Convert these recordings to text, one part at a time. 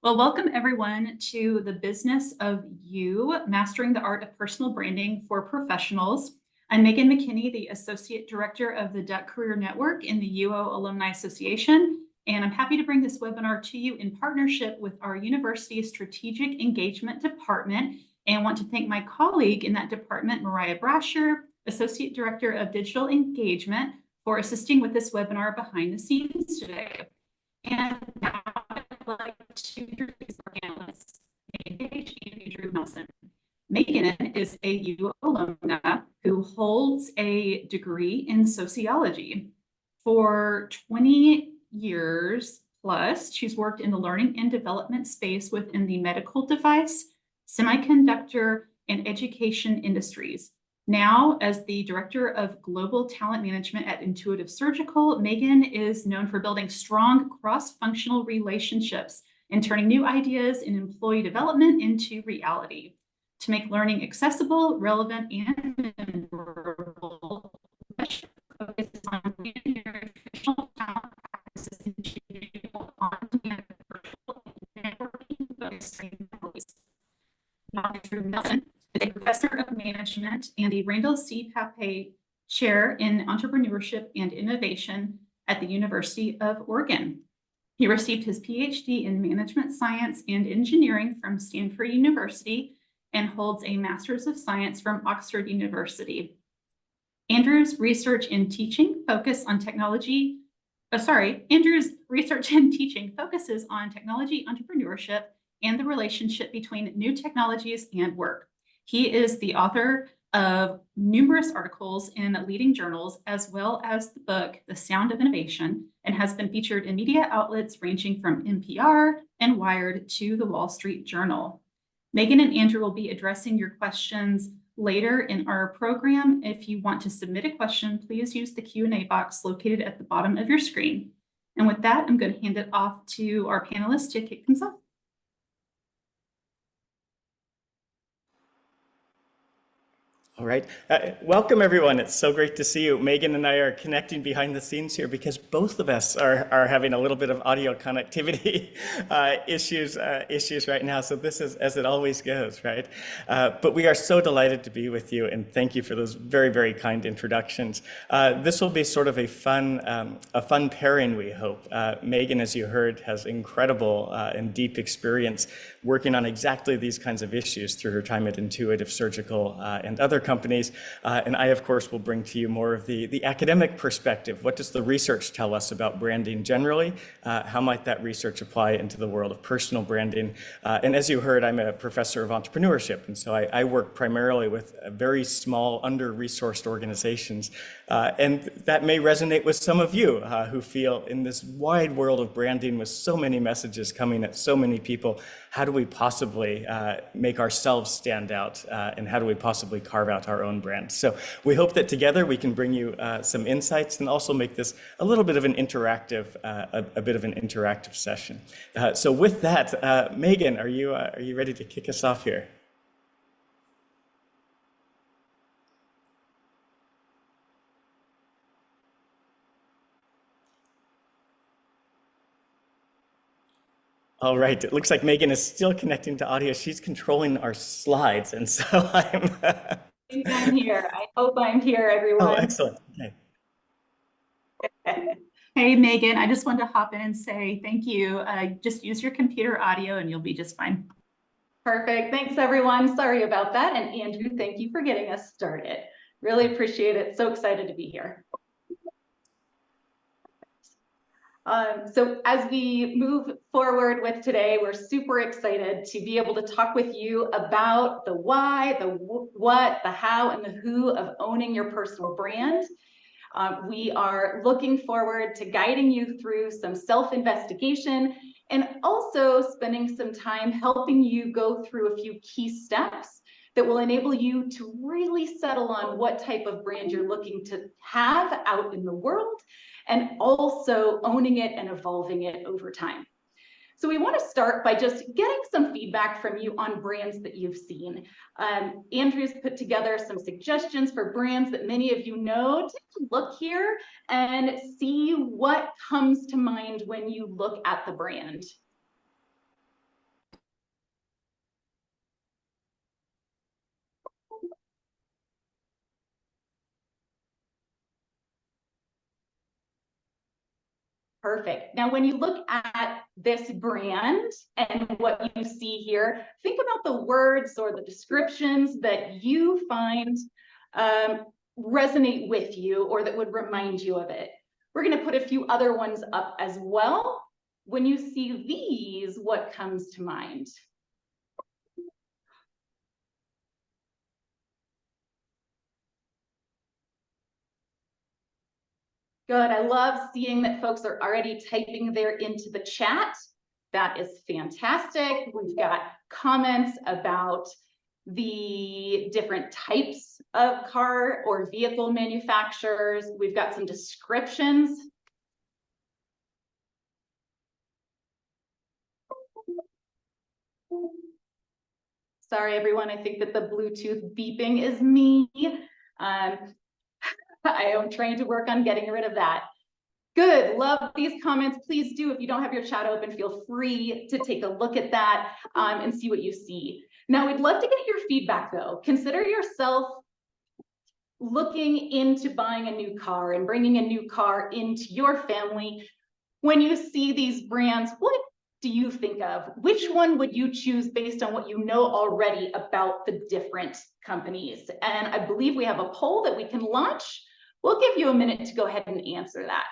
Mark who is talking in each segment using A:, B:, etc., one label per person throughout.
A: Well, welcome everyone to the Business of You, Mastering the Art of Personal Branding for Professionals. I'm Megan McKinney, the Associate Director of the Duck Career Network in the UO Alumni Association, and I'm happy to bring this webinar to you in partnership with our University Strategic Engagement Department, and want to thank my colleague in that department, Mariah Brasher, Associate Director of Digital Engagement, for assisting with this webinar behind the scenes today. And now I'd like to introduce our panelists, Gage and Andrew Nelson. Megan is a U alumna who holds a degree in sociology. For 20 years plus, she's worked in the learning and development space within the medical device, semiconductor, and education industries. Now, as the Director of Global Talent Management at Intuitive Surgical, Megan is known for building strong cross-functional relationships and turning new ideas in employee development into reality. To make learning accessible, relevant, and memorable, focuses on nutritional talent practices and on-demand virtual networking. Now, Andrew Nelson is a professor of management and the Randall C. Pape Chair in Entrepreneurship and Innovation at the University of Oregon. He received his PhD in Management Science and Engineering from Stanford University and holds a Master's of Science from Oxford University. Andrew's research and teaching focuses on technology, entrepreneurship, and the relationship between new technologies and work. He is the author of numerous articles in leading journals, as well as the book, The Sound of Innovation, and has been featured in media outlets ranging from NPR and Wired to the Wall Street Journal. Megan and Andrew will be addressing your questions later in our program. If you want to submit a question, please use the Q&A box located at the bottom of your screen. And with that, I'm going to hand it off to our panelists to kick things off.
B: All right. Welcome, everyone. It's so great to see you. Megan and I are connecting behind the scenes here because both of us are having a little bit of audio connectivity issues right now. So this is as it always goes, right? But we are so delighted to be with you, and thank you for those very, very kind introductions. This will be sort of a fun pairing, we hope. Megan, as you heard, has incredible and deep experience working on exactly these kinds of issues through her time at Intuitive Surgical and other companies. And I, of course, will bring to you more of the academic perspective. What does the research tell us about branding generally? How might that research apply into the world of personal branding? And as you heard, I'm a professor of entrepreneurship. And so I work primarily with very small, under-resourced organizations. And that may resonate with some of you who feel in this wide world of branding with so many messages coming at so many people, how do we possibly make ourselves stand out? And how do we possibly carve out our own brand? So we hope that together we can bring you some insights and also make this a little bit of an interactive, session. So with that, Megan, are you ready to kick us off here? All right, it looks like Megan is still connecting to audio. She's controlling our slides, and so
C: I'm here. I hope I'm here, everyone.
B: Oh, excellent.
A: Okay. Hey, Megan, I just wanted to hop in and say thank you. Just use your computer audio and you'll be just fine.
C: Perfect. Thanks, everyone. Sorry about that. And Andrew, thank you for getting us started. Really appreciate it. So excited to be here. So as we move forward with today, we're super excited to be able to talk with you about the why, the what, the how, and the who of owning your personal brand. We are looking forward to guiding you through some self-investigation and also spending some time helping you go through a few key steps that will enable you to really settle on what type of brand you're looking to have out in the world, and also owning it and evolving it over time. So we want to start by just getting some feedback from you on brands that you've seen. Andrew's put together some suggestions for brands that many of you know. Take a look here and see what comes to mind when you look at the brand. Perfect. Now, when you look at this brand and what you see here, think about the words or the descriptions that you find resonate with you or that would remind you of it. We're going to put a few other ones up as well. When you see these, what comes to mind? Good. I love seeing that folks are already typing there into the chat. That is fantastic. We've got comments about the different types of car or vehicle manufacturers. We've got some descriptions. Sorry, everyone. I think that the Bluetooth beeping is me. I am trying to work on getting rid of that. Good, love these comments. Please do, if you don't have your chat open, feel free to take a look at that and see what you see. Now, we'd love to get your feedback though. Consider yourself looking into buying a new car and bringing a new car into your family. When you see these brands, what do you think of? Which one would you choose based on what you know already about the different companies? And I believe we have a poll that we can launch. We'll give you a minute to go ahead and answer that.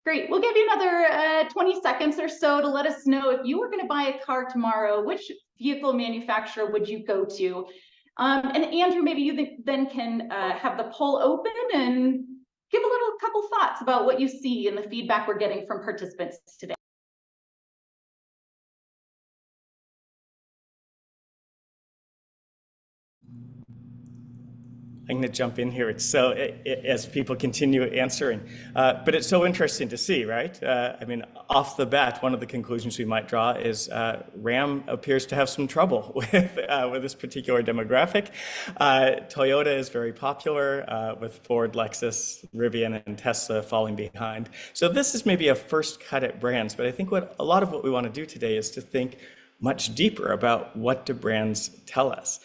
C: Great, we'll give you another 20 seconds or so to let us know if you were going to buy a car tomorrow, which vehicle manufacturer would you go to? And Andrew, maybe you then can have the poll open and give a couple thoughts about what you see and the feedback we're getting from participants today.
B: I'm going to jump in here. It's so as people continue answering, but it's so interesting to see, right? I mean, off the bat, one of the conclusions we might draw is Ram appears to have some trouble with this particular demographic. Toyota is very popular with Ford, Lexus, Rivian, and Tesla falling behind. So this is maybe a first cut at brands, but I think a lot of what we want to do today is to think much deeper about what do brands tell us.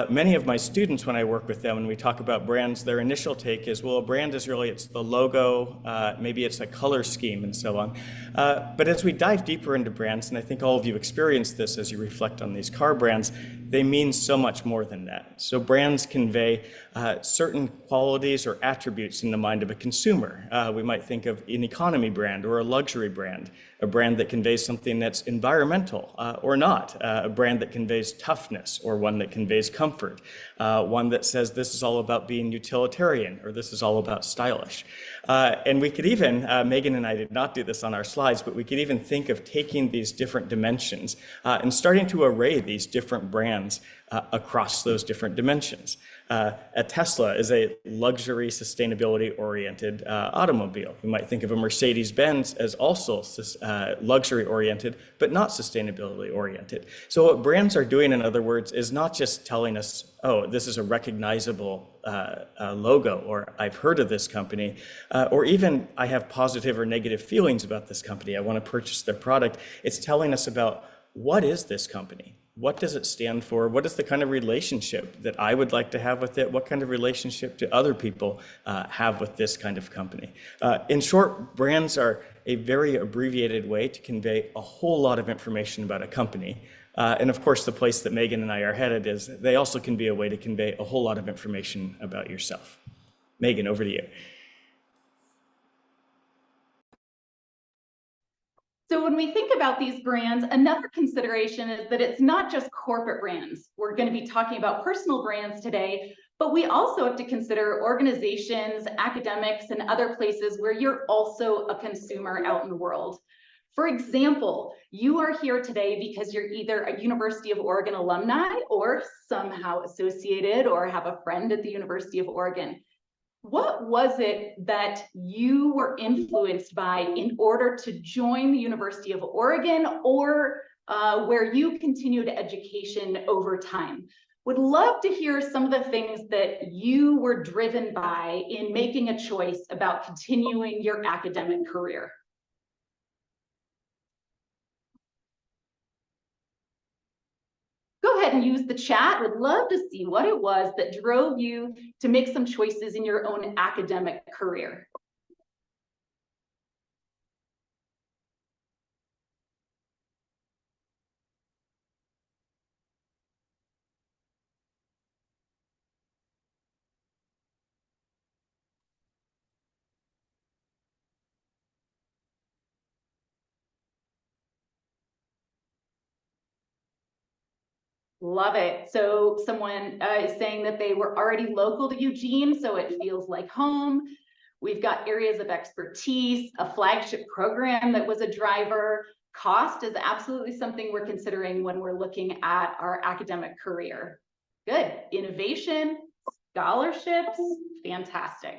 B: Many of my students, when I work with them and we talk about brands, their initial take is, well, a brand is really, it's the logo, maybe it's a color scheme and so on. But as we dive deeper into brands, and I think all of you experience this as you reflect on these car brands, they mean so much more than that. So brands convey certain qualities or attributes in the mind of a consumer. We might think of an economy brand or a luxury brand, a brand that conveys something that's environmental or not, a brand that conveys toughness or one that conveys comfort, one that says this is all about being utilitarian or this is all about stylish. And we could even, Megan and I did not do this on our slides, but we could even think of taking these different dimensions and starting to array these different brands across those different dimensions. A Tesla is a luxury, sustainability-oriented automobile. We might think of a Mercedes-Benz as also luxury-oriented, but not sustainability-oriented. So what brands are doing, in other words, is not just telling us, oh, this is a recognizable logo, or I've heard of this company, or even I have positive or negative feelings about this company. I want to purchase their product. It's telling us about what is this company? What does it stand for? What is the kind of relationship that I would like to have with it? What kind of relationship do other people have with this kind of company? In short, brands are a very abbreviated way to convey a whole lot of information about a company. And of course, the place that Megan and I are headed is they also can be a way to convey a whole lot of information about yourself. Megan, over to you.
C: So when we think about these brands, another consideration is that it's not just corporate brands. We're going to be talking about personal brands today, but we also have to consider organizations, academics, and other places where you're also a consumer out in the world. For example, you are here today because you're either a University of Oregon alumni or somehow associated or have a friend at the University of Oregon. What was it that you were influenced by in order to join the University of Oregon or where you continued education over time? Would love to hear some of the things that you were driven by in making a choice about continuing your academic career. Go ahead and use the chat. Would love to see what it was that drove you to make some choices in your own academic career. Love it. So someone is saying that they were already local to Eugene, so it feels like home. We've got areas of expertise, a flagship program that was a driver. Cost is absolutely something we're considering when we're looking at our academic career. Good. Innovation, scholarships, fantastic.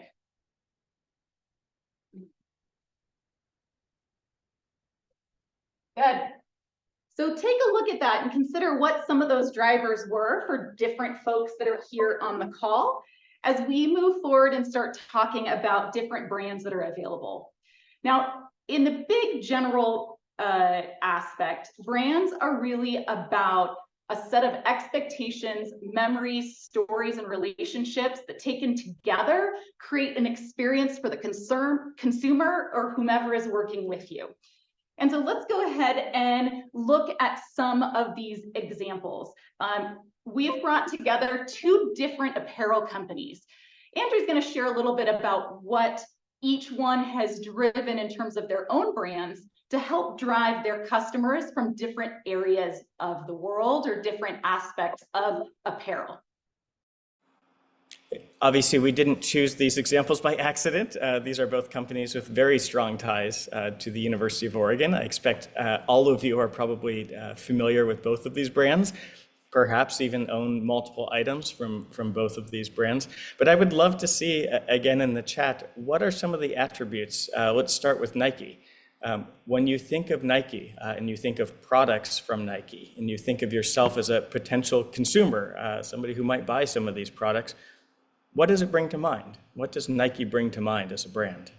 C: Good. So take a look at that and consider what some of those drivers were for different folks that are here on the call as we move forward and start talking about different brands that are available. Now, in the big general aspect, brands are really about a set of expectations, memories, stories, and relationships that taken together create an experience for the consumer or whomever is working with you. And so let's go ahead and look at some of these examples. We've brought together two different apparel companies. Andrew's going to share a little bit about what each one has driven in terms of their own brands to help drive their customers from different areas of the world or different aspects of apparel.
B: Obviously, we didn't choose these examples by accident. These are both companies with very strong ties to the University of Oregon. I expect all of you are probably familiar with both of these brands, perhaps even own multiple items from both of these brands. But I would love to see, again in the chat, what are some of the attributes? Let's start with Nike. When you think of Nike and you think of products from Nike, and you think of yourself as a potential consumer, somebody who might buy some of these products, what does it bring to mind? What does Nike bring to mind as a brand?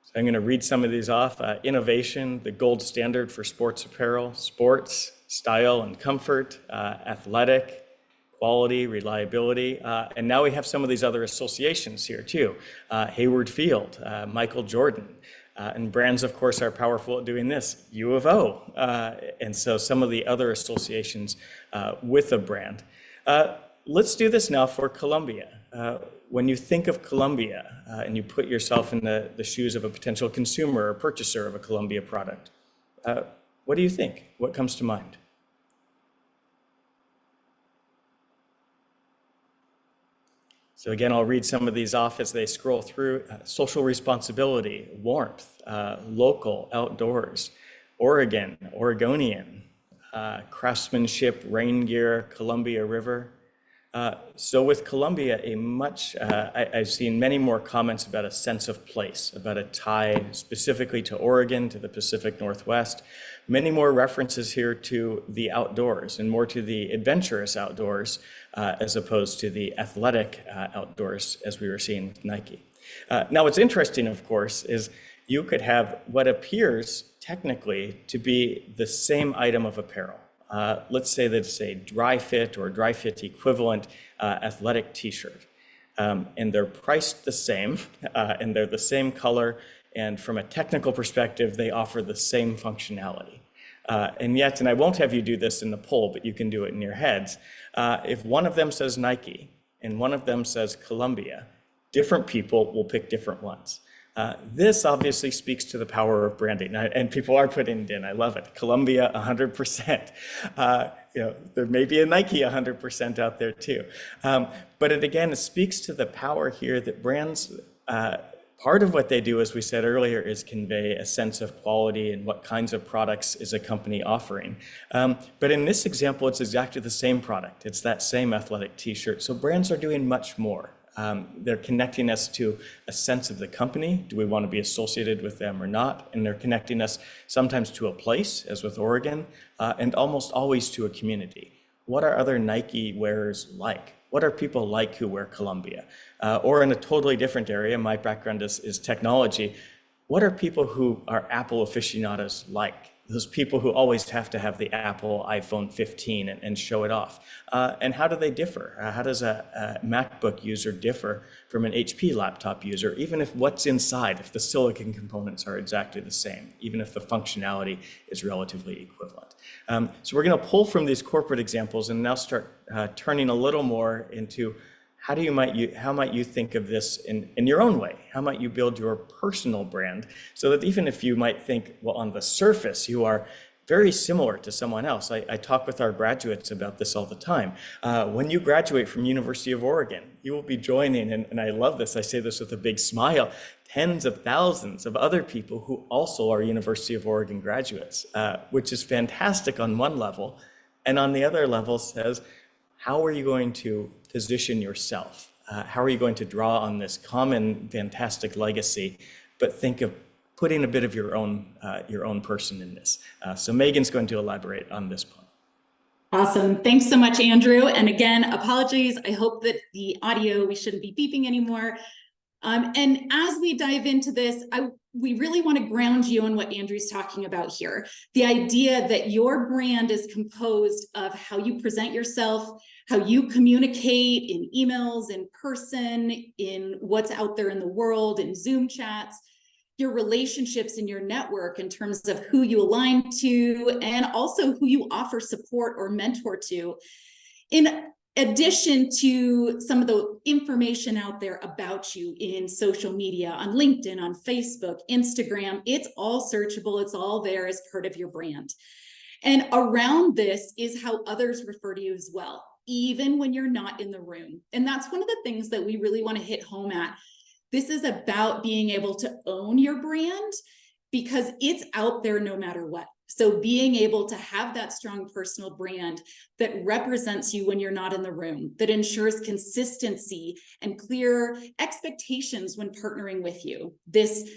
B: So I'm going to read some of these off. Innovation, the gold standard for sports apparel, sports, style and comfort, athletic, quality, reliability. And now we have some of these other associations here too. Hayward Field, Michael Jordan. And brands, of course, are powerful at doing this, U of O. And so some of the other associations with a brand. Let's do this now for Columbia. When you think of Columbia and you put yourself in the shoes of a potential consumer or purchaser of a Columbia product, what do you think? What comes to mind? So again, I'll read some of these off as they scroll through. Social responsibility, warmth, local, outdoors, Oregon, Oregonian, craftsmanship, rain gear, Columbia River. So with Columbia, I've seen many more comments about a sense of place, about a tie specifically to Oregon, to the Pacific Northwest. Many more references here to the outdoors and more to the adventurous outdoors as opposed to the athletic outdoors as we were seeing with Nike. Now what's interesting, of course, is you could have what appears technically to be the same item of apparel. Let's say that it's a dry fit or dry fit equivalent athletic t-shirt. And they're priced the same, and they're the same color, and from a technical perspective, they offer the same functionality. And yet, and I won't have you do this in the poll, but you can do it in your heads, if one of them says Nike and one of them says Columbia, different people will pick different ones. This obviously speaks to the power of branding, and people are putting it in. I love it. Columbia, 100%. There may be a Nike 100% out there too. But it speaks to the power here that brands, part of what they do, as we said earlier, is convey a sense of quality and what kinds of products is a company offering. But in this example, it's exactly the same product. It's that same athletic t-shirt. So brands are doing much more They're connecting us to a sense of the company. Do we want to be associated with them or not? And they're connecting us sometimes to a place, as with Oregon, and almost always to a community. What are other Nike wearers like? What are people like who wear Columbia? Or in a totally different area, my background is technology. What are people who are Apple aficionados like? Those people who always have to have the Apple iPhone 15 and show it off. And how do they differ? How does a MacBook user differ from an HP laptop user, even if what's inside, if the silicon components are exactly the same, even if the functionality is relatively equivalent? So we're going to pull from these corporate examples and now start turning a little more into how might you think of this in your own way? How might you build your personal brand so that even if you might think, well, on the surface, you are very similar to someone else. I talk with our graduates about this all the time. When you graduate from University of Oregon, you will be joining, and I love this, I say this with a big smile, tens of thousands of other people who also are University of Oregon graduates, which is fantastic on one level. And on the other level says, how are you going to position yourself? How are you going to draw on this common, fantastic legacy, but think of putting a bit of your own person in this? So Megan's going to elaborate on this point.
C: Awesome. Thanks so much, Andrew. And again, apologies. I hope that the audio, we shouldn't be beeping anymore. And as we dive into this, we really want to ground you on what Andrew's talking about here. The idea that your brand is composed of how you present yourself, how you communicate in emails, in person, in what's out there in the world, in Zoom chats, your relationships in your network in terms of who you align to, and also who you offer support or mentor to. In addition to some of the information out there about you in social media, on LinkedIn, on Facebook, Instagram, it's all searchable, it's all there as part of your brand. And around this is how others refer to you as well, even when you're not in the room. And that's one of the things that we really want to hit home at. This is about being able to own your brand because it's out there no matter what. So being able to have that strong personal brand that represents you when you're not in the room, that ensures consistency and clear expectations when partnering with you. This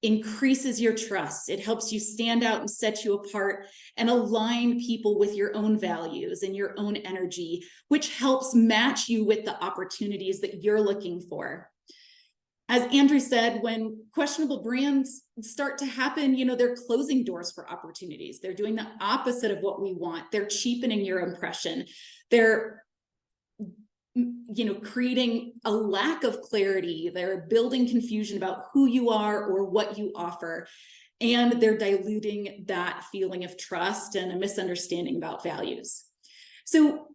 C: increases your trust. It helps you stand out and set you apart and align people with your own values and your own energy, which helps match you with the opportunities that you're looking for. As Andrew said, when questionable brands start to happen, they're closing doors for opportunities. They're doing the opposite of what we want. They're cheapening your impression. They're, creating a lack of clarity. They're building confusion about who you are or what you offer. And they're diluting that feeling of trust and a misunderstanding about values. So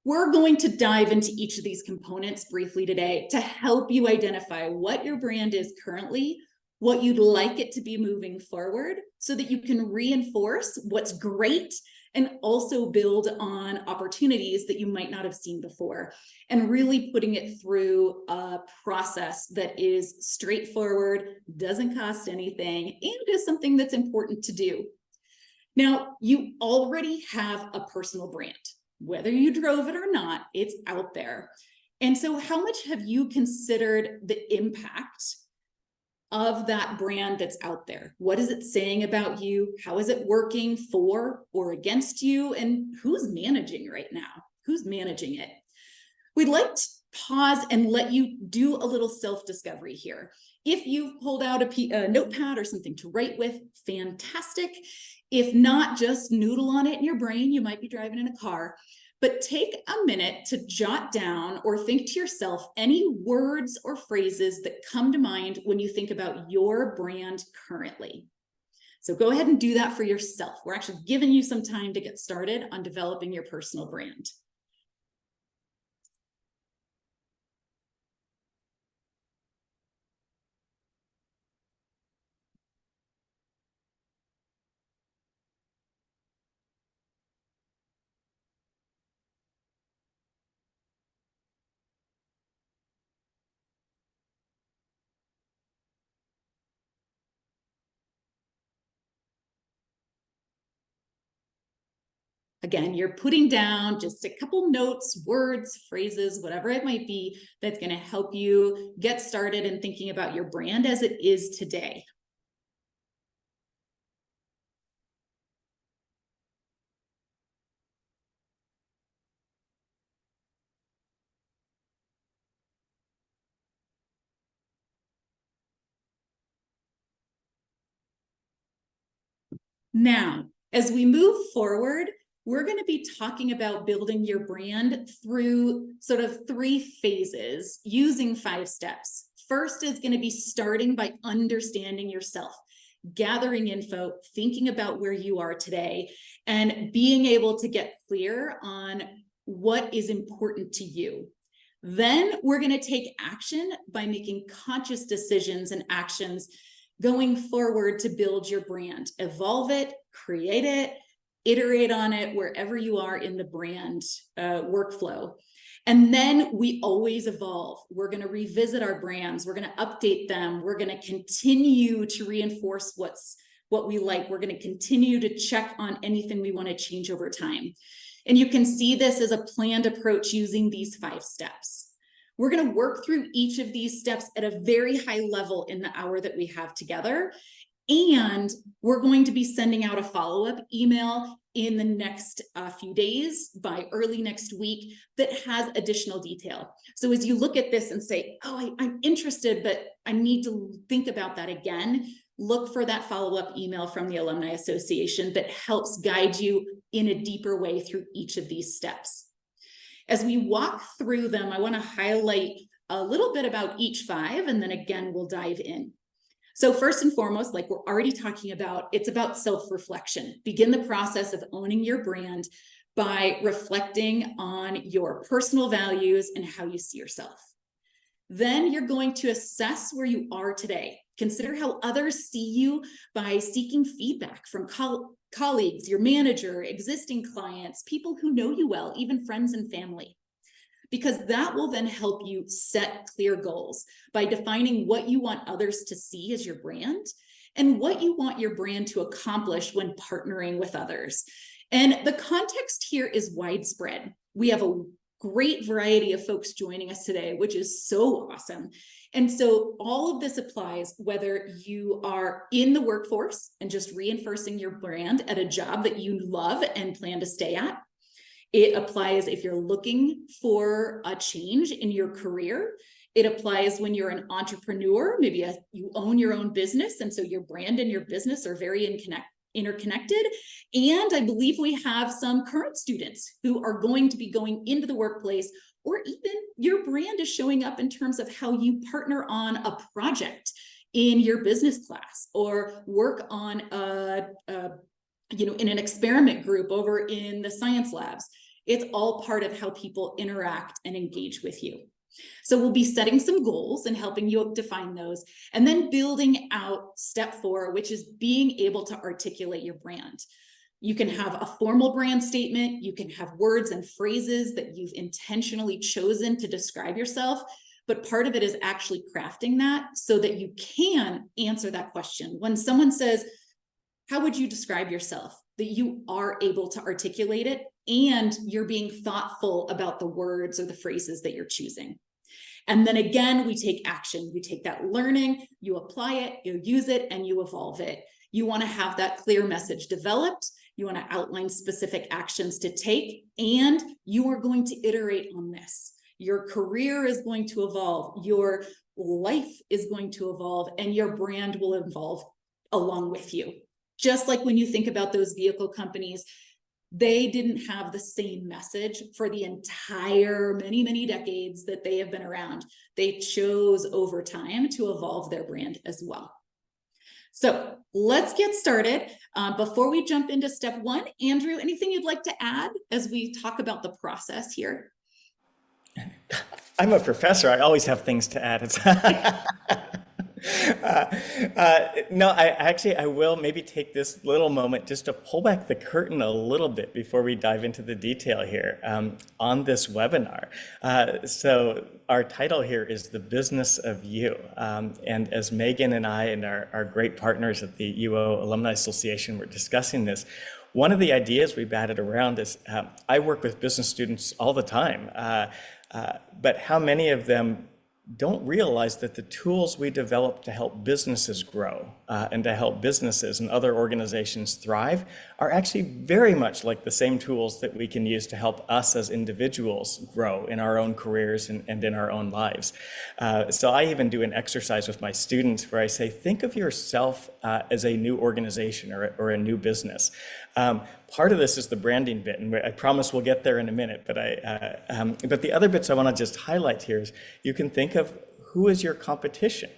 C: we're going to dive into each of these components briefly today to help you identify what your brand is currently, what you'd like it to be moving forward, so that you can reinforce what's great and also build on opportunities that you might not have seen before, and really putting it through a process that is straightforward, doesn't cost anything, and is something that's important to do. Now, you already have a personal brand. Whether you drove it or not, it's out there. And so how much have you considered the impact of that brand that's out there? What is it saying about you? How is it working for or against you? And who's managing right now? Who's managing it? We'd like to pause and let you do a little self-discovery here. If you've pulled out a notepad or something to write with, fantastic. If not, just noodle on it in your brain. You might be driving in a car, but take a minute to jot down or think to yourself any words or phrases that come to mind when you think about your brand currently. So go ahead and do that for yourself. We're actually giving you some time to get started on developing your personal brand.
D: Again, you're putting down just a couple notes, words, phrases, whatever it might be, that's going to help you get started in thinking about your brand as it is today. Now, as we move forward, we're going to be talking about building your brand through sort of 3 phases using 5 steps. First is going to be starting by understanding yourself, gathering info, thinking about where you are today, and being able to get clear on what is important to you. Then we're going to take action by making conscious decisions and actions going forward to build your brand, evolve it, create it, iterate on it wherever you are in the brand workflow. And then we always evolve. We're going to revisit our brands. We're going to update them. We're going to continue to reinforce what we like. We're going to continue to check on anything we want to change over time. And you can see this as a planned approach using these 5 steps. We're going to work through each of these steps at a very high level in the hour that we have together. And we're going to be sending out a follow-up email in the next few days by early next week that has additional detail. So as you look at this and say, oh, I'm interested, but I need to think about that again, look for that follow-up email from the Alumni Association that helps guide you in a deeper way through each of these steps. As we walk through them, I want to highlight a little bit about each 5, and then again, we'll dive in. So first and foremost, like we're already talking about, it's about self-reflection. Begin the process of owning your brand by reflecting on your personal values and how you see yourself. Then you're going to assess where you are today. Consider how others see you by seeking feedback from colleagues, your manager, existing clients, people who know you well, even friends and family. Because that will then help you set clear goals by defining what you want others to see as your brand and what you want your brand to accomplish when partnering with others. And the context here is widespread. We have a great variety of folks joining us today, which is so awesome. And so all of this applies whether you are in the workforce and just reinforcing your brand at a job that you love and plan to stay at. It applies if you're looking for a change in your career. It applies when you're an entrepreneur, maybe you own your own business, and so your brand and your business are very interconnected. And I believe we have some current students who are going to be going into the workplace, or even your brand is showing up in terms of how you partner on a project in your business class or work on in an experiment group over in the science labs. It's all part of how people interact and engage with you. So we'll be setting some goals and helping you define those, and then building out step 4, which is being able to articulate your brand. You can have a formal brand statement. You can have words and phrases that you've intentionally chosen to describe yourself. But part of it is actually crafting that so that you can answer that question. When someone says, how would you describe yourself? That you are able to articulate it and you're being thoughtful about the words or the phrases that you're choosing. And then again, we take action. You take that learning, you apply it, you use it, and you evolve it. You want to have that clear message developed. You want to outline specific actions to take, and you are going to iterate on this. Your career is going to evolve. Your life is going to evolve, and your brand will evolve along with you. Just like when you think about those vehicle companies, they didn't have the same message for the entire many decades that they have been around. They chose over time to evolve their brand as well. So let's get started. Before we jump into step 1, Andrew, anything you'd like to add as we talk about the process here?
B: I'm a professor. I always have things to add. No, I will maybe take this little moment just to pull back the curtain a little bit before we dive into the detail here on this webinar. So our title here is The Business of You. And as Megan and I and our great partners at the UO Alumni Association were discussing this, one of the ideas we batted around is I work with business students all the time, but how many of them don't realize that the tools we develop to help businesses grow and to help businesses and other organizations thrive are actually very much like the same tools that we can use to help us as individuals grow in our own careers and in our own lives. So I even do an exercise with my students where I say, think of yourself as a new organization or a new business. Part of this is the branding bit, and I promise we'll get there in a minute, but the other bits I want to just highlight here is you can think of who is your competition.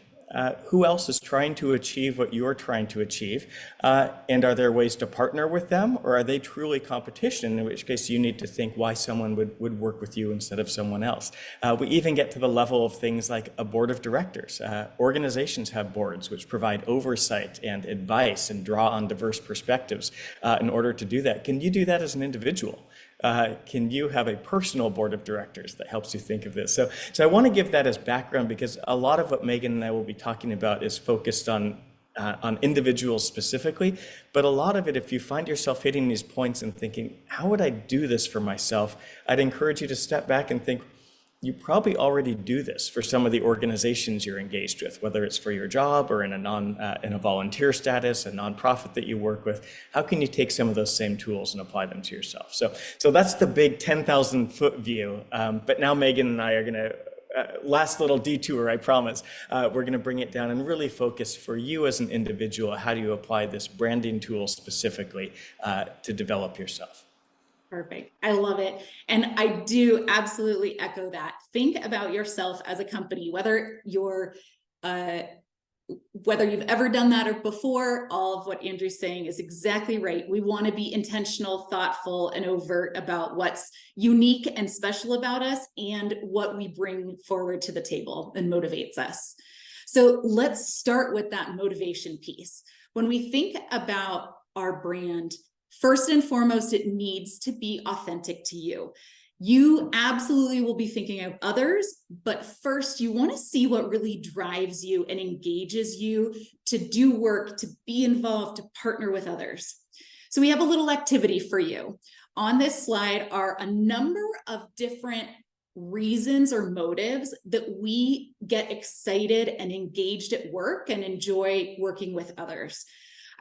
B: Who else is trying to achieve what you're trying to achieve? And are there ways to partner with them, or are they truly competition, in which case you need to think why someone would work with you instead of someone else? We even get to the level of things like a board of directors. Organizations have boards which provide oversight and advice and draw on diverse perspectives in order to do that. Can you do that as an individual? Can you have a personal board of directors that helps you think of this? So I want to give that as background because a lot of what Megan and I will be talking about is focused on individuals specifically, but a lot of it, if you find yourself hitting these points and thinking, how would I do this for myself? I'd encourage you to step back and think, you probably already do this for some of the organizations you're engaged with, whether it's for your job or in a volunteer status, a nonprofit that you work with. How can you take some of those same tools and apply them to yourself? So that's the big 10,000 foot view. But now Megan and I are going to, last little detour, I promise. We're going to bring it down and really focus for you as an individual. How do you apply this branding tool specifically to develop yourself?
D: Perfect. I love it. And I do absolutely echo that. Think about yourself as a company, whether you've ever done that or before. All of what Andrew's saying is exactly right. We want to be intentional, thoughtful, and overt about what's unique and special about us and what we bring forward to the table and motivates us. So let's start with that motivation piece. When we think about our brand, first and foremost, it needs to be authentic to you. You absolutely will be thinking of others, but first you want to see what really drives you and engages you to do work, to be involved, to partner with others. So we have a little activity for you. On this slide are a number of different reasons or motives that we get excited and engaged at work and enjoy working with others.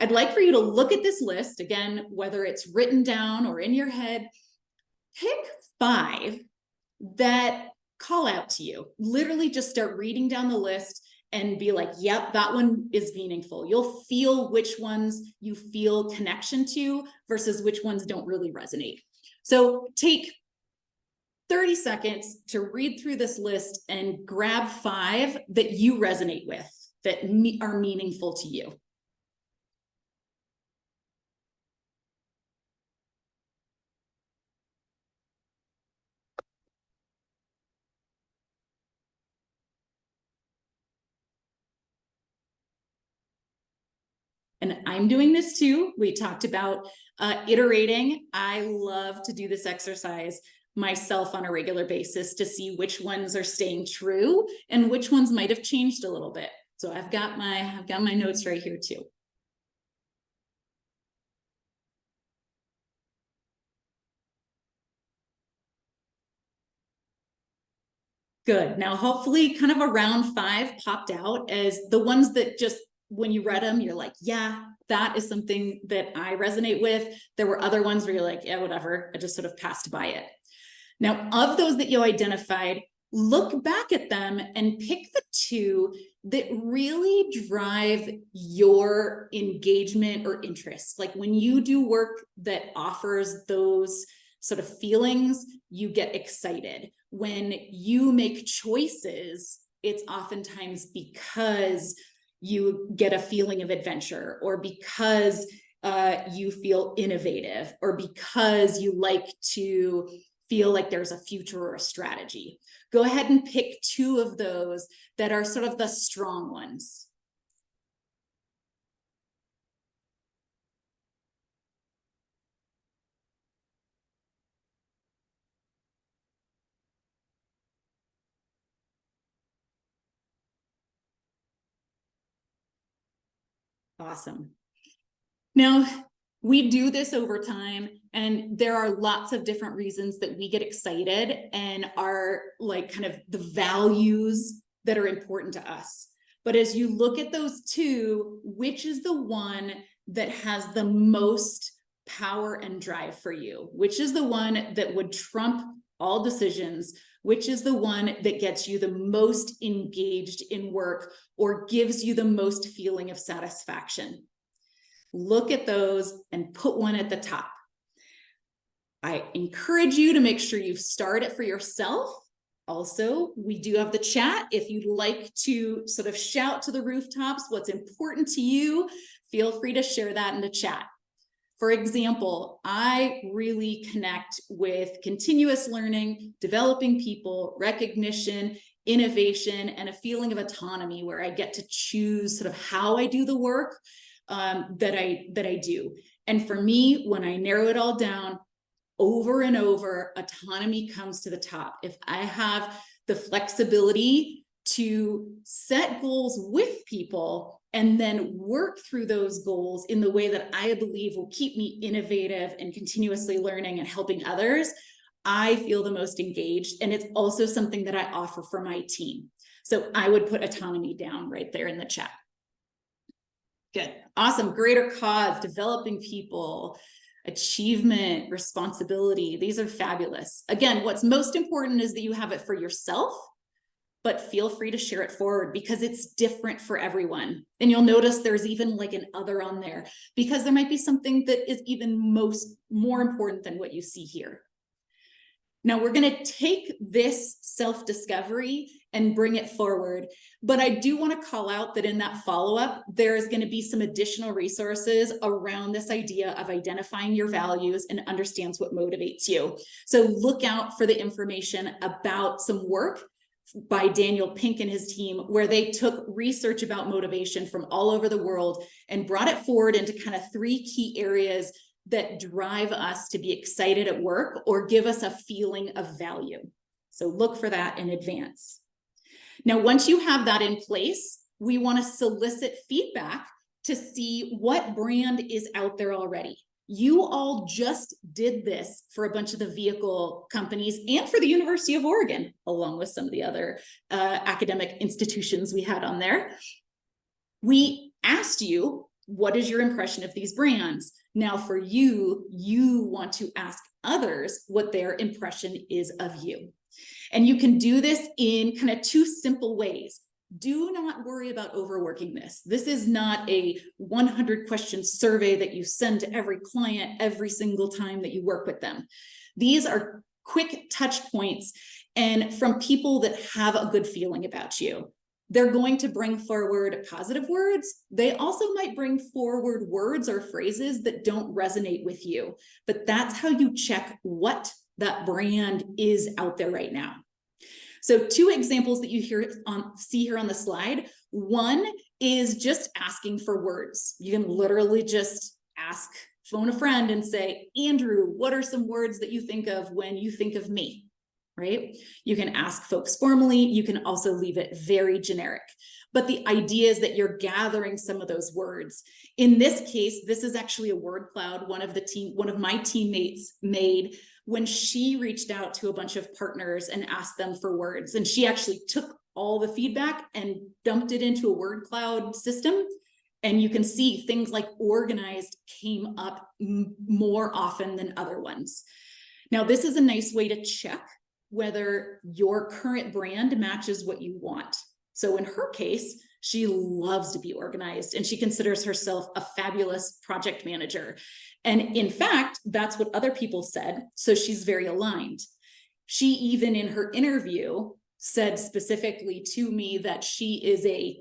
D: I'd like for you to look at this list, again, whether it's written down or in your head, pick 5 that call out to you. Literally just start reading down the list and be like, yep, that one is meaningful. You'll feel which ones you feel connection to versus which ones don't really resonate. So take 30 seconds to read through this list and grab 5 that you resonate with, that are meaningful to you. And I'm doing this too. We talked about iterating. I love to do this exercise myself on a regular basis to see which ones are staying true and which ones might have changed a little bit. So I've got my notes right here too. Good. Now, hopefully kind of around 5 popped out as the ones that just, when you read them, you're like, yeah, that is something that I resonate with. There were other ones where you're like, yeah, whatever. I just sort of passed by it. Now, of those that you identified, look back at them and pick the 2 that really drive your engagement or interest. Like when you do work that offers those sort of feelings, you get excited. When you make choices, it's oftentimes because you get a feeling of adventure, or because you feel innovative, or because you like to feel like there's a future or a strategy. Go ahead and pick 2 of those that are sort of the strong ones. Awesome. Now, we do this over time, and there are lots of different reasons that we get excited and are like kind of the values that are important to us. But as you look at those two, which is the one that has the most power and drive for you? Which is the one that would trump all decisions? Which is the one that gets you the most engaged in work or gives you the most feeling of satisfaction? Look at those and put one at the top. I encourage you to make sure you start it for yourself. Also, we do have the chat. If you'd like to sort of shout to the rooftops what's important to you, feel free to share that in the chat. For example, I really connect with continuous learning, developing people, recognition, innovation, and a feeling of autonomy where I get to choose sort of how I do the work that I do. And for me, when I narrow it all down, over and over, autonomy comes to the top. If I have the flexibility to set goals with people and then work through those goals in the way that I believe will keep me innovative and continuously learning and helping others, I feel the most engaged. And it's also something that I offer for my team. So I would put autonomy down right there in the chat. Good. Awesome. Greater cause, developing people, achievement, responsibility. These are fabulous. Again, what's most important is that you have it for yourself, but feel free to share it forward because it's different for everyone. And you'll notice there's even like an other on there because there might be something that is even more important than what you see here. Now we're going to take this self-discovery and bring it forward. But I do want to call out that in that follow-up, there is going to be some additional resources around this idea of identifying your values and understands what motivates you. So look out for the information about some work by Daniel Pink and his team, where they took research about motivation from all over the world and brought it forward into kind of 3 key areas that drive us to be excited at work or give us a feeling of value. So look for that in advance. Now, once you have that in place, we want to solicit feedback to see what brand is out there already. You all just did this for a bunch of the vehicle companies and for the University of Oregon, along with some of the other academic institutions we had on there. We asked you, what is your impression of these brands? Now for you, you want to ask others what their impression is of you. And you can do this in kind of 2 simple ways. Do not worry about overworking this. This is not a 100-question survey that you send to every client every single time that you work with them. These are quick touch points and from people that have a good feeling about you. They're going to bring forward positive words. They also might bring forward words or phrases that don't resonate with you, but that's how you check what that brand is out there right now. So 2 examples that you see here on the slide. One is just asking for words. You can literally just phone a friend and say, Andrew, what are some words that you think of when you think of me? Right? You can ask folks formally. You can also leave it very generic. But the idea is that you're gathering some of those words. In this case, this is actually a word cloud one of my teammates made when she reached out to a bunch of partners and asked them for words. And she actually took all the feedback and dumped it into a word cloud system. And you can see things like organized came up more often than other ones. Now, this is a nice way to check whether your current brand matches what you want. So in her case, she loves to be organized and she considers herself a fabulous project manager. And in fact, that's what other people said. So she's very aligned. She even in her interview said specifically to me that she is a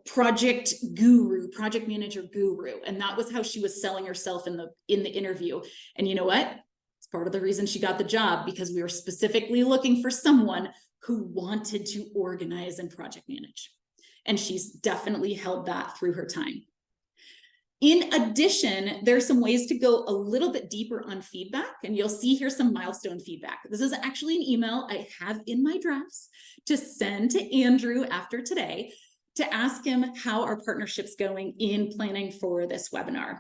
D: project guru, project manager guru. And that was how she was selling herself in the interview. And you know what? It's part of the reason she got the job, because we were specifically looking for someone who wanted to organize and project manage. And she's definitely held that through her time. In addition, there's some ways to go a little bit deeper on feedback, and you'll see here some milestone feedback. This is actually an email I have in my drafts to send to Andrew after today. to ask him how our partnership's going in planning for this webinar,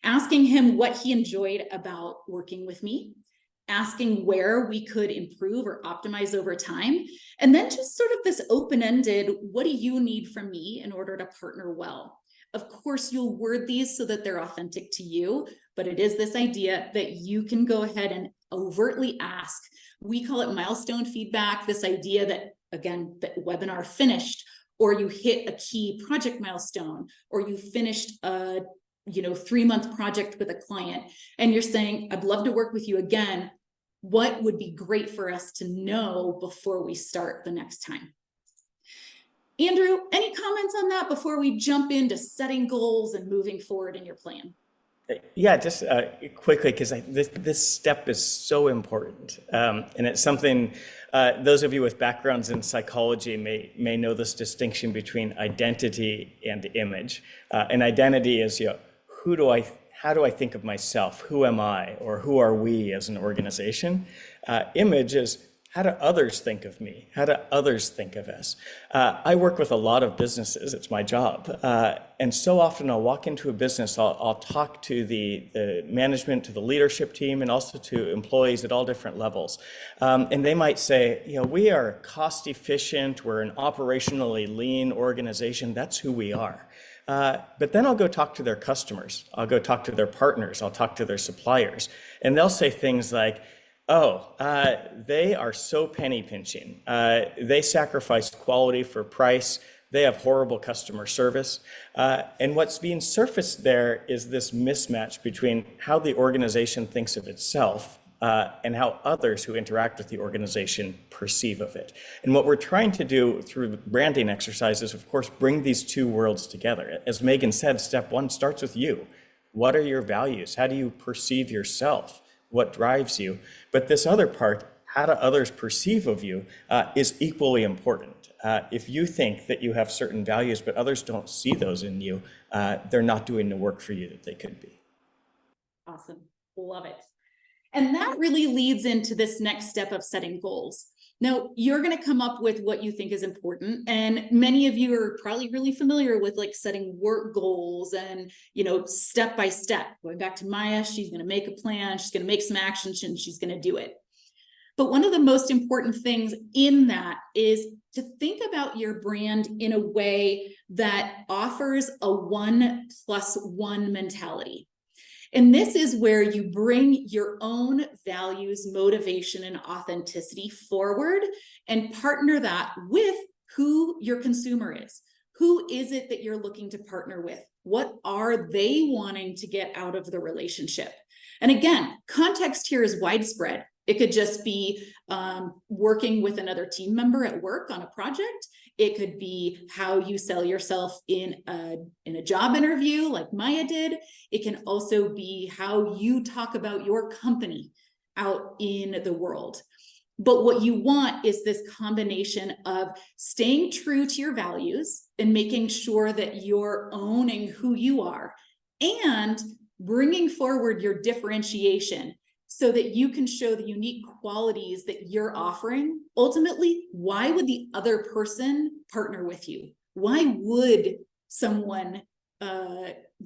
D: asking him what he enjoyed about working with me, asking where we could improve or optimize over time, and then just sort of this open-ended, what do you need from me in order to partner well? Of course, you'll word these so that they're authentic to you, but it is this idea that you can go ahead and overtly ask. We call it milestone feedback, this idea that, again, the webinar finished, or you hit a key project milestone, or you finished a 3-month project with a client, and you're saying, I'd love to work with you again. What would be great for us to know before we start the next time? Andrew, any comments on that before we jump into setting goals and moving forward in your plan?
B: Yeah, just quickly, because this step is so important, and it's something those of you with backgrounds in psychology may know this distinction between identity and image. And identity is, how do I think of myself? Who am I, or who are we as an organization? Image is, how do others think of me? How do others think of us? I work with a lot of businesses, it's my job. And so often I'll walk into a business, I'll talk to the management, to the leadership team, and also to employees at all different levels. And they might say, we are cost efficient, we're an operationally lean organization, that's who we are. But then I'll go talk to their customers, I'll go talk to their partners, I'll talk to their suppliers, and they'll say things like, they are so penny pinching. They sacrifice quality for price. They have horrible customer service. And what's being surfaced there is this mismatch between how the organization thinks of itself and how others who interact with the organization perceive of it. And what we're trying to do through the branding exercise is, of course, bring these two worlds together. As Megan said, step one starts with you. What are your values? How do you perceive yourself? What drives you? But this other part, how do others perceive of you, is equally important. If you think that you have certain values, but others don't see those in you, they're not doing the work for you that they could be.
D: Awesome, love it. And that really leads into this next step of setting goals. Now, you're going to come up with what you think is important. And many of you are probably really familiar with like setting work goals and, step by step. Going back to Maya, she's going to make a plan, she's going to make some actions, and she's going to do it. But one of the most important things in that is to think about your brand in a way that offers a 1+1 mentality. And this is where you bring your own values, motivation, and authenticity forward and partner that with who your consumer is. Who is it that you're looking to partner with? What are they wanting to get out of the relationship? And again, context here is widespread. It could just be working with another team member at work on a project. It could be how you sell yourself in a job interview like Maya did. It can also be how you talk about your company out in the world. But what you want is this combination of staying true to your values and making sure that you're owning who you are and bringing forward your differentiation so that you can show the unique qualities that you're offering. Ultimately, why would the other person partner with you? Why would someone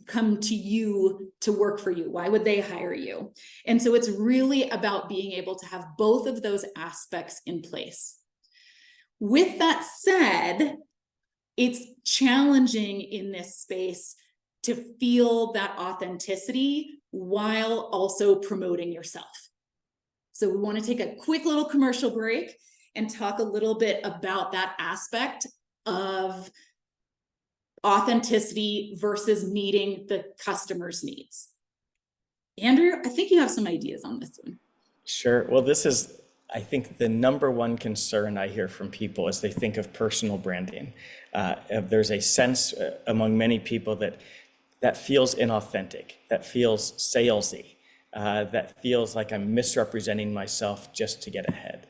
D: come to you to work for you? Why would they hire you? And so it's really about being able to have both of those aspects in place. With that said, it's challenging in this space to feel that authenticity while also promoting yourself. So we want to take a quick little commercial break and talk a little bit about that aspect of authenticity versus meeting the customer's needs. Andrew, I think you have some ideas on this one.
B: Sure. Well, this is, I think, the number one concern I hear from people as they think of personal branding. There's a sense among many people that feels inauthentic, that feels salesy, that feels like I'm misrepresenting myself just to get ahead.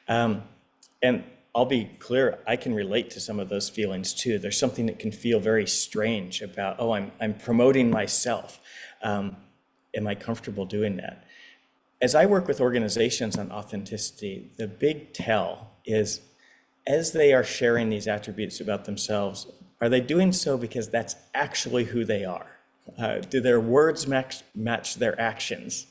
B: And I'll be clear, I can relate to some of those feelings too. There's something that can feel very strange about, I'm promoting myself. Am I comfortable doing that? As I work with organizations on authenticity, the big tell is as they are sharing these attributes about themselves, Are they doing so because that's actually who they are? Do their words match their actions?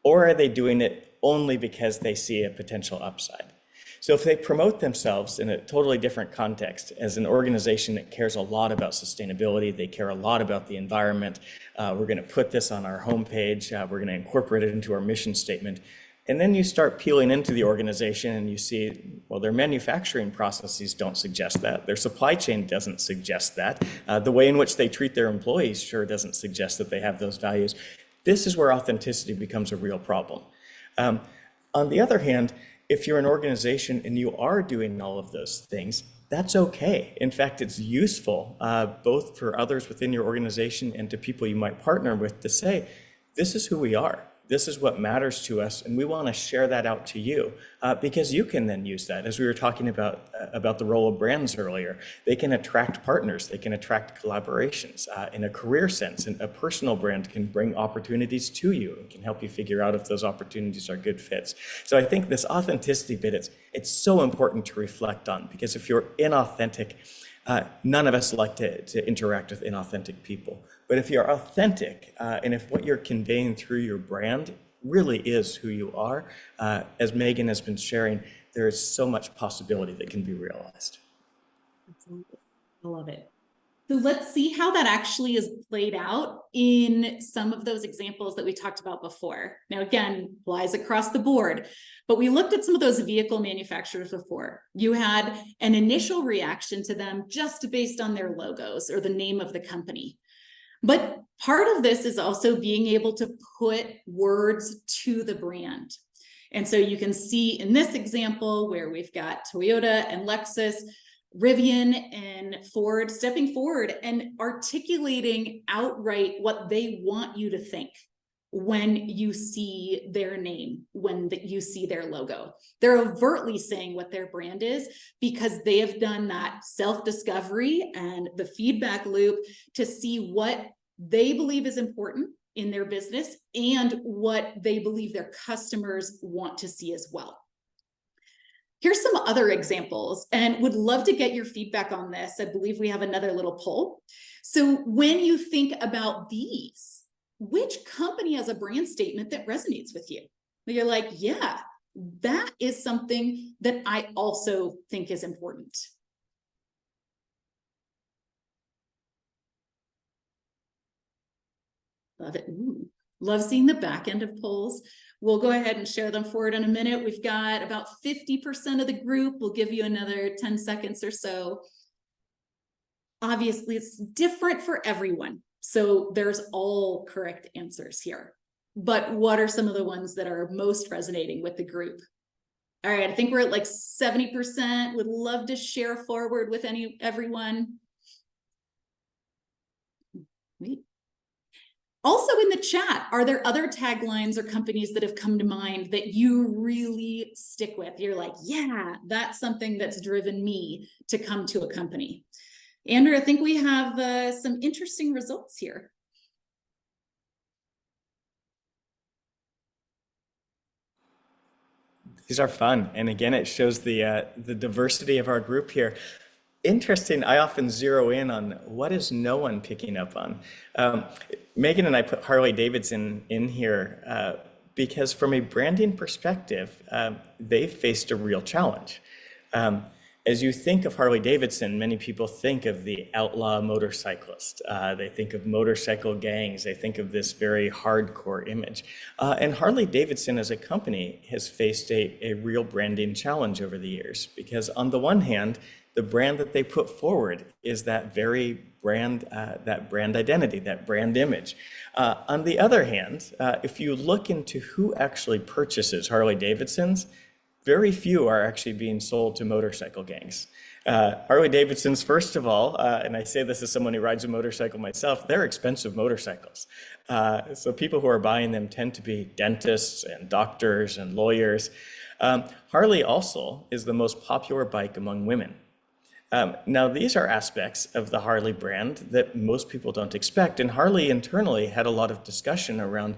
B: Or are they doing it only because they see a potential upside? So if they promote themselves in a totally different context as an organization that cares a lot about sustainability, they care a lot about the environment, we're going to put this on our homepage, we're going to incorporate it into our mission statement. And then you start peeling into the organization and you see, well, their manufacturing processes don't suggest that. Their supply chain doesn't suggest that. The way in which they treat their employees sure doesn't suggest that they have those values. This is where authenticity becomes a real problem. On the other hand, if you're an organization and you are doing all of those things, that's okay. In fact, it's useful both for others within your organization and to people you might partner with to say, this is who we are. This is what matters to us, and we want to share that out to you because you can then use that. As we were talking about the role of brands earlier, they can attract partners, they can attract collaborations in a career sense, and a personal brand can bring opportunities to you and can help you figure out if those opportunities are good fits. So I think this authenticity bit, it's so important to reflect on, because if you're inauthentic, none of us like to interact with inauthentic people. But if you're authentic, and if what you're conveying through your brand really is who you are, as Megan has been sharing, there is so much possibility that can be realized.
D: Absolutely. I love it. So let's see how that actually is played out in some of those examples that we talked about before. Now, again, applies across the board, but we looked at some of those vehicle manufacturers before. You had an initial reaction to them just based on their logos or the name of the company. But part of this is also being able to put words to the brand. And so you can see in this example where we've got Toyota and Lexus, Rivian and Ford stepping forward and articulating outright what they want you to think when you see their name, when you see their logo. They're overtly saying what their brand is because they have done that self-discovery and the feedback loop to see what they believe is important in their business and what they believe their customers want to see as well. Here's some other examples, and would love to get your feedback on this. I believe we have another little poll. So when you think about these, which company has a brand statement that resonates with you? You're like, yeah, that is something that I also think is important. Love it. Ooh, love seeing the back end of polls. We'll go ahead and share them forward in a minute. We've got about 50% of the group. We'll give you another 10 seconds or so. Obviously, it's different for everyone. So there's all correct answers here. But what are some of the ones that are most resonating with the group? All right, I think we're at like 70%. Would love to share forward with everyone. Wait. Also in the chat, are there other taglines or companies that have come to mind that you really stick with? You're like, yeah, that's something that's driven me to come to a company. Andrew, I think we have some interesting results here.
B: These are fun. And again, it shows the diversity of our group here. Interesting, I often zero in on what is no one picking up on. Megan and I put Harley Davidson in here because from a branding perspective, they've faced a real challenge. As you think of Harley Davidson, many people think of the outlaw motorcyclist. They think of motorcycle gangs. They think of this very hardcore image. And Harley Davidson as a company has faced a real branding challenge over the years because on the one hand, the brand that they put forward is that very brand, that brand identity, that brand image. On the other hand, if you look into who actually purchases Harley Davidsons, very few are actually being sold to motorcycle gangs. Harley Davidsons, first of all, and I say this as someone who rides a motorcycle myself, they're expensive motorcycles. So people who are buying them tend to be dentists and doctors and lawyers. Harley also is the most popular bike among women. Now, these are aspects of the Harley brand that most people don't expect. And Harley internally had a lot of discussion around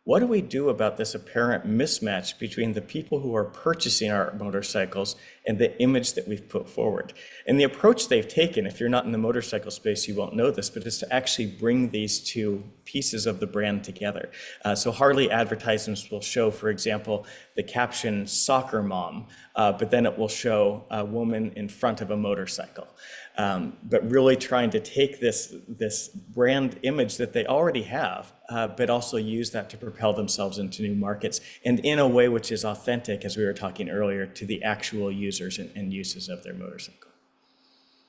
B: what do we do about this apparent mismatch between the people who are purchasing our motorcycles and the image that we've put forward. And the approach they've taken, if you're not in the motorcycle space, you won't know this, but is to actually bring these two pieces of the brand together. So Harley advertisements will show, for example, the caption "soccer mom," but then it will show a woman in front of a motorcycle. But really trying to take this brand image that they already have, but also use that to propel themselves into new markets, and in a way which is authentic, as we were talking earlier, to the actual users and uses of their motorcycle.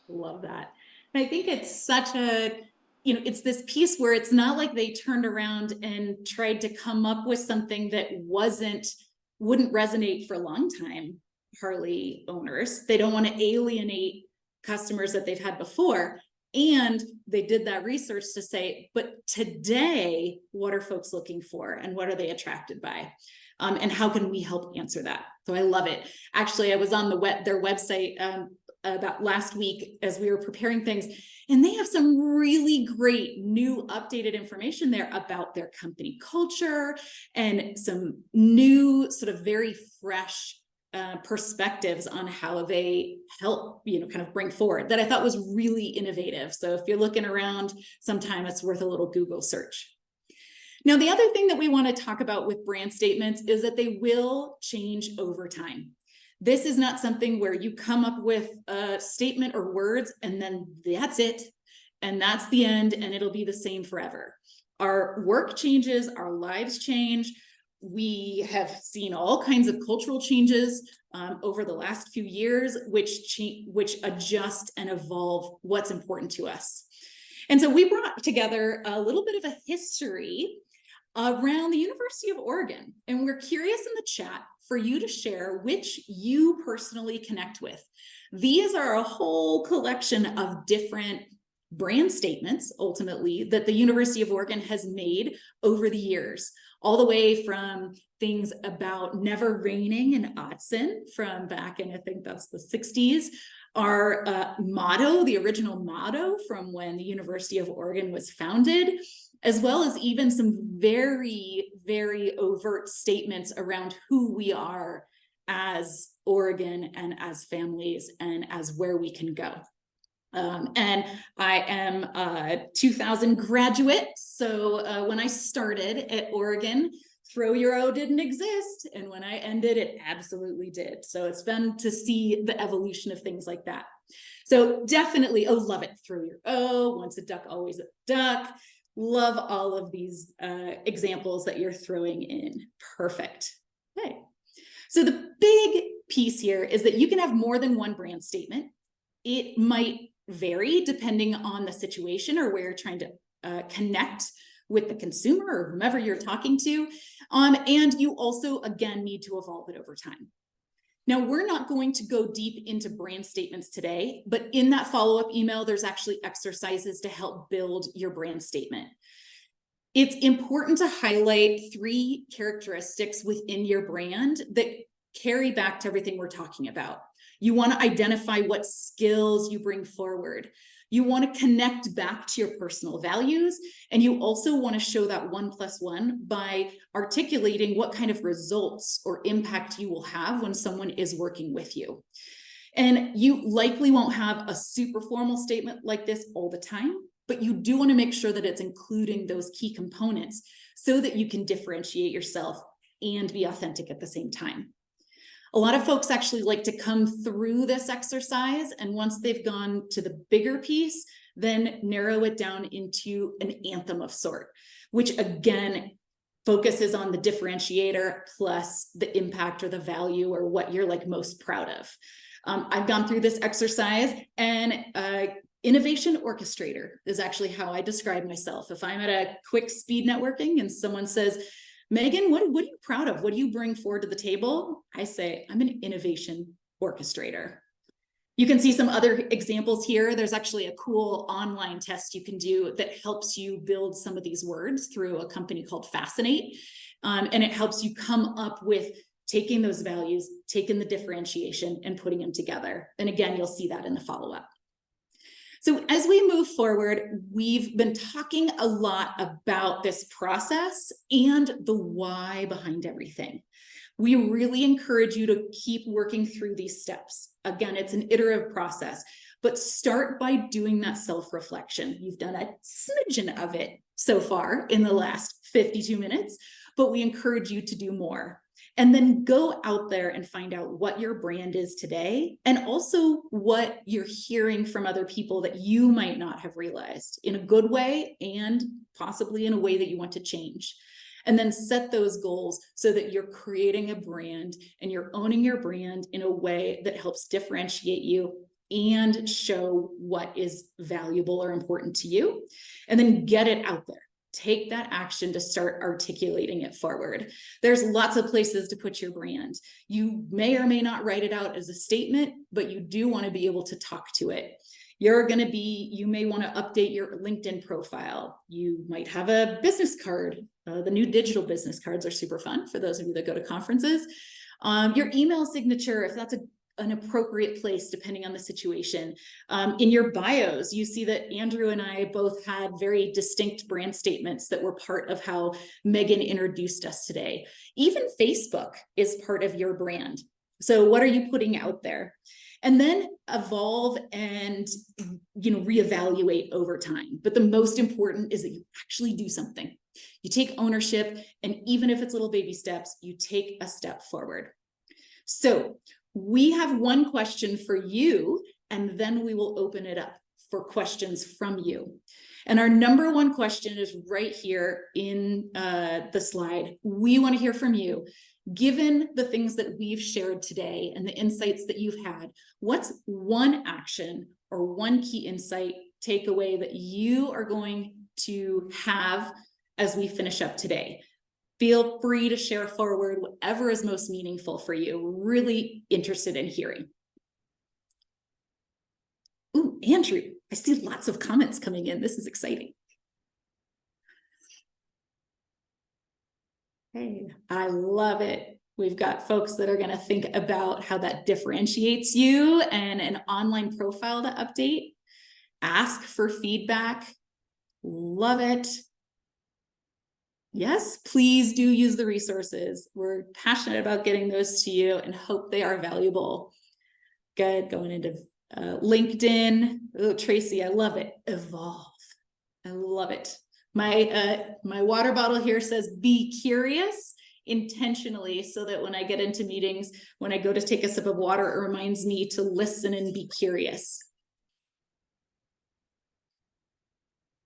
D: Love that. And I think it's such a, it's this piece where it's not like they turned around and tried to come up with something that wouldn't resonate for a long time Harley owners. They don't want to alienate customers that they've had before. And they did that research to say, but today, what are folks looking for and what are they attracted by? And how can we help answer that? So I love it. Actually, I was on their website about last week as we were preparing things, and they have some really great new updated information there about their company culture and some new sort of very fresh perspectives on how they help, kind of bring forward, that I thought was really innovative. So if you're looking around, sometime it's worth a little Google search. Now, the other thing that we want to talk about with brand statements is that they will change over time. This is not something where you come up with a statement or words and then that's it, and that's the end, and it'll be the same forever. Our work changes, our lives change. We have seen all kinds of cultural changes over the last few years, which adjust and evolve what's important to us. And so we brought together a little bit of a history around the University of Oregon. And we're curious in the chat for you to share which you personally connect with. These are a whole collection of different brand statements, ultimately, that the University of Oregon has made over the years, all the way from things about never raining in Autzen from back in, I think that's the 60s, our motto, the original motto from when the University of Oregon was founded, as well as even some very, very overt statements around who we are as Oregon and as families and as where we can go. And I am a 2000 graduate. So when I started at Oregon, Throw Your O didn't exist. And when I ended, it absolutely did. So it's fun to see the evolution of things like that. So definitely, love it. Throw your O, once a duck, always a duck. Love all of these examples that you're throwing in. Perfect. Okay. So the big piece here is that you can have more than one brand statement. It might vary depending on the situation or where you're trying to connect with the consumer or whomever you're talking to. And you also, again, need to evolve it over time. Now, we're not going to go deep into brand statements today, but in that follow-up email, there's actually exercises to help build your brand statement. It's important to highlight 3 characteristics within your brand that carry back to everything we're talking about. You want to identify what skills you bring forward. You want to connect back to your personal values. And you also want to show that 1+1 by articulating what kind of results or impact you will have when someone is working with you. And you likely won't have a super formal statement like this all the time, but you do want to make sure that it's including those key components so that you can differentiate yourself and be authentic at the same time. A lot of folks actually like to come through this exercise, and once they've gone to the bigger piece, then narrow it down into an anthem of sort, which again focuses on the differentiator plus the impact or the value or what you're like most proud of. I've gone through this exercise, and innovation orchestrator is actually how I describe myself. If I'm at a quick speed networking and someone says, Megan, what are you proud of? What do you bring forward to the table? I say, I'm an innovation orchestrator. You can see some other examples here. There's actually a cool online test you can do that helps you build some of these words through a company called Fascinate. And it helps you come up with taking those values, taking the differentiation and putting them together. And again, you'll see that in the follow-up. So as we move forward, we've been talking a lot about this process and the why behind everything. We really encourage you to keep working through these steps. Again, it's an iterative process, but start by doing that self-reflection. You've done a smidgen of it so far in the last 52 minutes, but we encourage you to do more. And then go out there and find out what your brand is today, and also what you're hearing from other people that you might not have realized, in a good way and possibly in a way that you want to change. And then set those goals so that you're creating a brand and you're owning your brand in a way that helps differentiate you and show what is valuable or important to you. And then get it out there. Take that action to start articulating it forward. There's lots of places to put your brand. You may or may not write it out as a statement, but you do want to be able to talk to it. You may want to update your LinkedIn profile. You might have a business card. The new digital business cards are super fun for those of you that go to conferences. Your email signature, if that's an appropriate place, depending on the situation. In your bios, you see that Andrew and I both had very distinct brand statements that were part of how Megan introduced us today. Even Facebook is part of your brand. So what are you putting out there? And then evolve and, reevaluate over time. But the most important is that you actually do something. You take ownership, and even if it's little baby steps, you take a step forward. So we have one question for you, and then we will open it up for questions from you. And our number one question is right here in the slide. We want to hear from you. Given the things that we've shared today and the insights that you've had, what's one action or one key insight takeaway that you are going to have as we finish up today? Feel free to share forward whatever is most meaningful for you. We're really interested in hearing. Ooh, Andrew, I see lots of comments coming in. This is exciting. Hey, I love it. We've got folks that are going to think about how that differentiates you, and an online profile to update. Ask for feedback. Love it. Yes, please do use the resources. We're passionate about getting those to you and hope they are valuable. Good. Going into LinkedIn. Oh, Tracy, I love it. Evolve. I love it. My water bottle here says, be curious intentionally, so that when I get into meetings, when I go to take a sip of water, it reminds me to listen and be curious.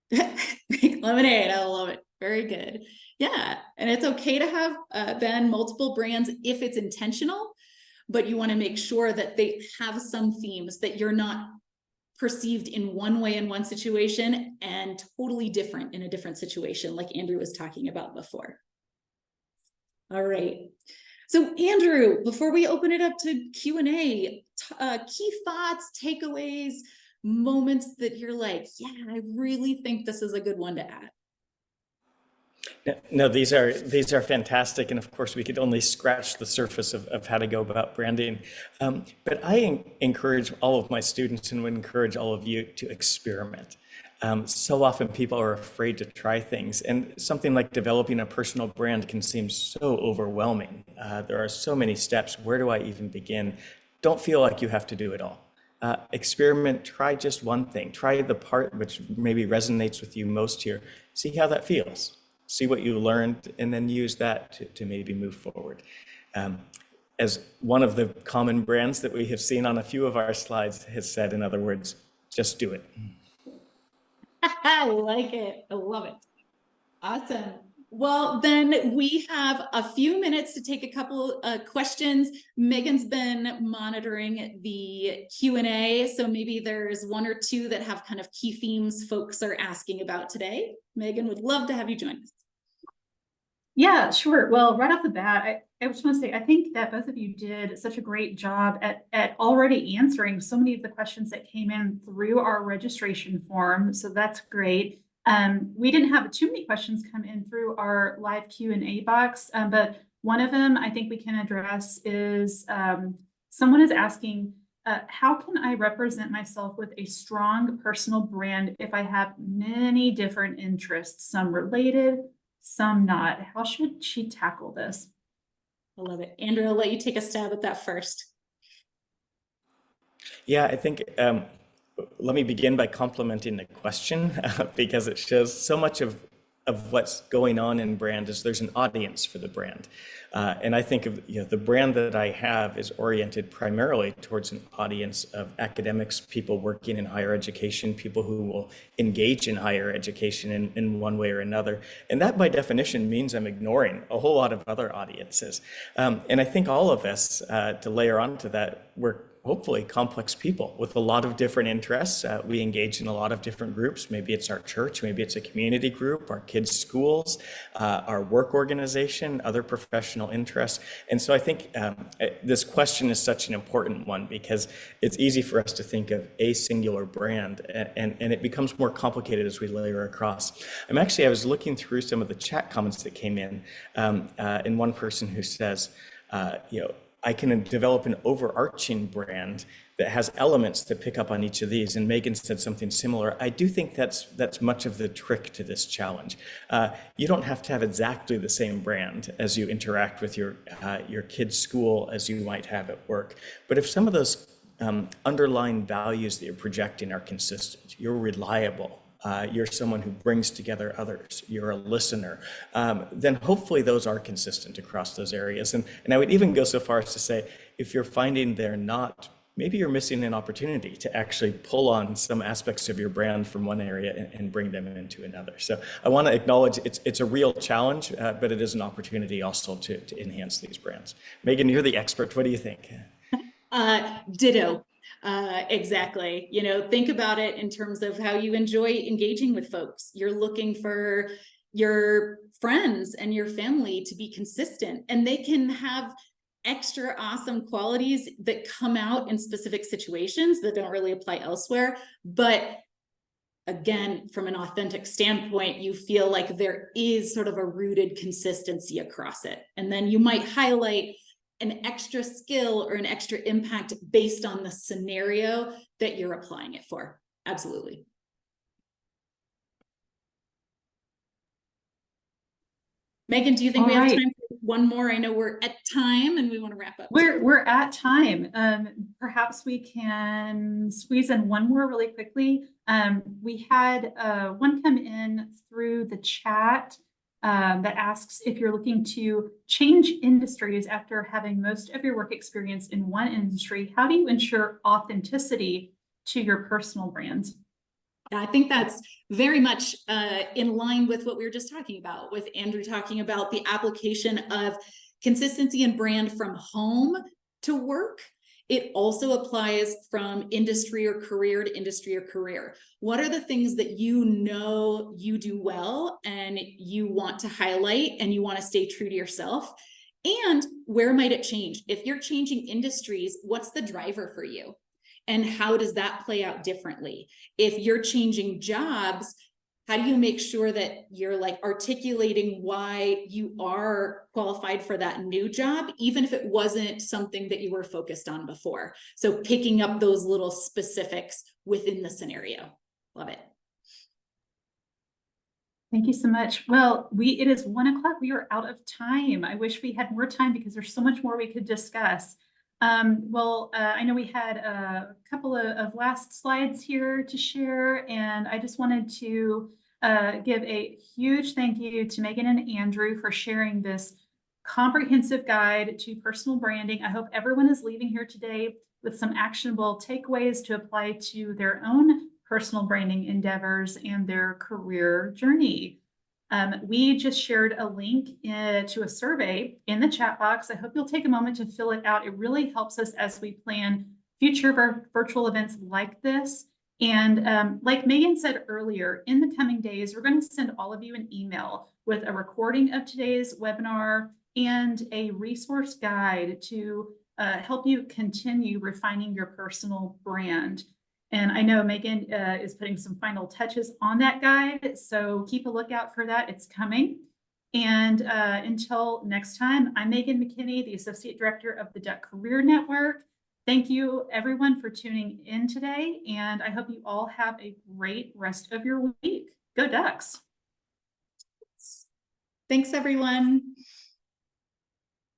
D: Make lemonade. I love it. Very good. Yeah. And it's okay to have then multiple brands if it's intentional, but you want to make sure that they have some themes, that you're not perceived in one way in one situation and totally different in a different situation, like Andrew was talking about before. All right. So Andrew, before we open it up to Q&A, key thoughts, takeaways, moments that you're like, yeah, I really think this is a good one to add.
B: No, these are fantastic, and of course we could only scratch the surface of how to go about branding. But I encourage all of my students, and would encourage all of you, to experiment. So often people are afraid to try things, and something like developing a personal brand can seem so overwhelming. There are so many steps. Where do I even begin? Don't feel like you have to do it all. Experiment, try just one thing. Try the part which maybe resonates with you most here. See how that feels. See what you learned, and then use that to maybe move forward. As one of the common brands that we have seen on a few of our slides has said, in other words, just do it.
D: I like it. I love it. Awesome. Well, then we have a few minutes to take a couple questions. Megan's been monitoring the Q&A, so maybe there's one or two that have kind of key themes folks are asking about today. Megan, would love to have you join us.
A: Yeah, sure. Well, right off the bat, I just want to say, I think that both of you did such a great job at already answering so many of the questions that came in through our registration form. So that's great. We didn't have too many questions come in through our live Q&A box, but one of them I think we can address is someone is asking, how can I represent myself with a strong personal brand if I have many different interests, some related, some not? How should she tackle this?
D: I love it. Andrew, I'll let you take a stab at that first.
B: Yeah, I think let me begin by complimenting the question because it shows so much of what's going on in brand is there's an audience for the brand. And I think of the brand that I have is oriented primarily towards an audience of academics, people working in higher education, people who will engage in higher education in one way or another. And that by definition means I'm ignoring a whole lot of other audiences. And I think all of us, to layer onto that, we're hopefully complex people with a lot of different interests. We engage in a lot of different groups. Maybe it's our church, maybe it's a community group, our kids' schools, our work organization, other professional interests. And so I think this question is such an important one because it's easy for us to think of a singular brand, and it becomes more complicated as we layer across. I was looking through some of the chat comments that came in, and one person who says, I can develop an overarching brand that has elements that pick up on each of these. And Megan said something similar. I do think that's much of the trick to this challenge. You don't have to have exactly the same brand as you interact with your kid's school as you might have at work. But if some of those underlying values that you're projecting are consistent, you're reliable, you're someone who brings together others, you're a listener, then hopefully those are consistent across those areas. And I would even go so far as to say, if you're finding they're not, maybe you're missing an opportunity to actually pull on some aspects of your brand from one area and bring them into another. So I want to acknowledge it's a real challenge, but it is an opportunity also to enhance these brands. Megan, you're the expert. What do you think?
D: Ditto. Exactly. Think about it in terms of how you enjoy engaging with folks. You're looking for your friends and your family to be consistent, and they can have extra awesome qualities that come out in specific situations that don't really apply elsewhere. But again, from an authentic standpoint, you feel like there is sort of a rooted consistency across it. And then you might highlight an extra skill or an extra impact based on the scenario that you're applying it for. Absolutely. Megan, do you think we have time for one more? I know we're at time and we want to wrap up.
A: We're at time. Perhaps we can squeeze in one more really quickly. We had one come in through the chat that asks if you're looking to change industries after having most of your work experience in one industry, how do you ensure authenticity to your personal brand?
D: I think that's very much in line with what we were just talking about, with Andrew talking about the application of consistency and brand from home to work. It also applies from industry or career to industry or career. What are the things that you do well and you want to highlight and you want to stay true to yourself? And where might it change? If you're changing industries, what's the driver for you? And how does that play out differently? If you're changing jobs, how do you make sure that you're articulating why you are qualified for that new job, even if it wasn't something that you were focused on before? So picking up those little specifics within the scenario. Love it.
A: Thank you so much. Well, it is 1 o'clock. We are out of time. I wish we had more time because there's so much more we could discuss. I know we had a couple of last slides here to share, and I just wanted to give a huge thank you to Megan and Andrew for sharing this comprehensive guide to personal branding. I hope everyone is leaving here today with some actionable takeaways to apply to their own personal branding endeavors and their career journey. We just shared a link to a survey in the chat box. I hope you'll take a moment to fill it out. It really helps us as we plan future virtual events like this. And like Megan said earlier, in the coming days, we're going to send all of you an email with a recording of today's webinar and a resource guide to help you continue refining your personal brand. And I know Megan is putting some final touches on that guide, so keep a lookout for that. It's coming. And until next time, I'm Megan McKinney, the Associate Director of the Duck Career Network. Thank you, everyone, for tuning in today, and I hope you all have a great rest of your week. Go Ducks!
D: Thanks, everyone.